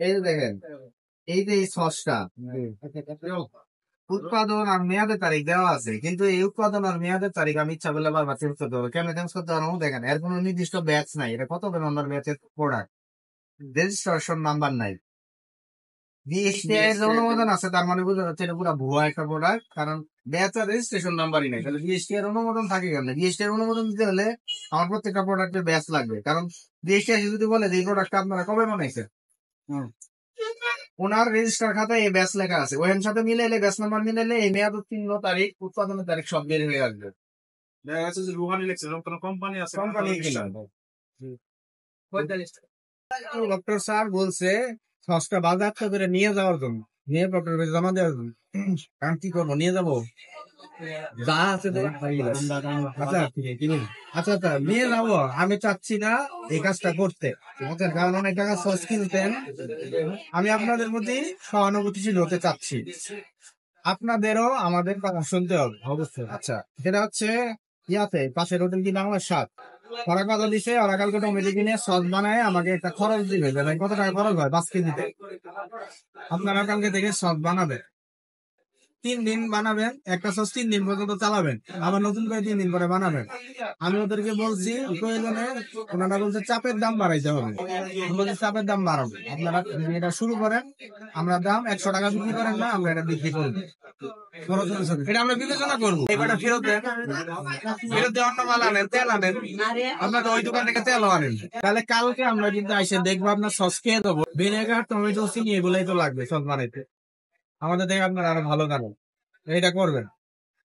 এই যে দেখেন, এই যে এই সসটা উৎপাদন আর মেয়াদের তারিখ দেওয়া আছে, কিন্তু এই উৎপাদন আর মেয়াদের তারিখ আমি ইচ্ছা করলে বারবার চেঞ্জ করতে পারবো। কেন চেঞ্জ করতে পারবো দেখেন, এর কোনো নির্দিষ্ট ব্যাচ নাই। এটা কত নম্বর ব্যাচের প্রোডাক্ট, রেজিস্ট্রেশন নাম্বার নাই। বিএসটিআই এর অনুমোদন আছে, তার মানে বুঝতে যাচ্ছে এটা পুরো ভুয়া একটা প্রোডাক্ট, কারণ ব্যাচ আর রেজিস্ট্রেশন নাম্বারই নাই। তাহলে বিএসটিআই এর অনুমোদন থাকে কেন? বিএসটিআই এর অনুমোদন দিতে হলে আমার প্রত্যেকটা প্রোডাক্টের ব্যাচ লাগবে, কারণ বিএসটিআই যদি বলে যে এই প্রোডাক্টটা আপনারা কবে বানাইছেন, ওনার রেজিস্টার খাতায় এই ব্যাচ লেখা আছে, ওখান সাথে মিলে এলে ব্যাচ নাম্বার মিলে এই মেয়াদ উত্তীর্ণ তারিখ, উৎপাদনের তারিখ সব বের হয়ে আসবে। দেখা যাচ্ছে যে রুহানি লেখছে, এরকম কোনো কোম্পানি আছে, কোম্পানি ডক্টর স্যার বলছে সসটা বাজারটা করে নিয়ে যাওয়ার জন্য, নিয়ে ডক্টর জমা দেওয়ার জন্য। কারণ কি করবো, নিয়ে যাবো যা আছে আচ্ছা আচ্ছা নিয়ে যাবো। আমি চাচ্ছি না এই কাজটা করতে, কারণ অনেক টাকা সস কিনতেন। আমি আপনাদের প্রতি সহানুভূতিশীল হতে চাচ্ছি, আপনাদেরও আমাদের কথা শুনতে হবে অবশ্যই। আচ্ছা, সেটা হচ্ছে ইয়াতে পাশের হোটেল কি বাংলার স্বাদ, ওরা কথা দিছে, ওরা কালকে টমেটো কিনে সস বানায় আমাকে একটা খরচ দিবে। ভাই কত টাকা খরচ হয় 5 কেজিতে? আপনারা কালকে থেকে সস বানাবে, 3 দিন বানাবেন, একটা সস 3 দিন পর্যন্ত চালাবেন, আবার নতুন করে 3 দিন পরে বানাবেন। আমি ওদেরকে বলছি প্রয়োজনে, ওনারা বলছে চাপের দাম বাড়াইতে হবে, আমি বলছি চাপের দাম বাড়াবো, আপনারা এটা শুরু করেন। আমরা দাম 100 টাকা বিক্রি করেন না, আমরা এটা বিক্রি করবো, এটা আমরা বিবেচনা করবো। এবারটা ফেরত দেন, ফেরত দিয়ে অন্য মাল আনেন, তেল আনেন, আপনার ওই দোকান থেকে তেল আনেন। তাহলে কালকে আমরা কিন্তু এসে দেখবো আপনার সস খেয়ে দেবো, ভিনেগার টমেটো চিনি এগুলাই তো লাগবে সস বানাইতে, আমাদের থেকে আপনার আরো ভালো জানেন। এটা করবেন।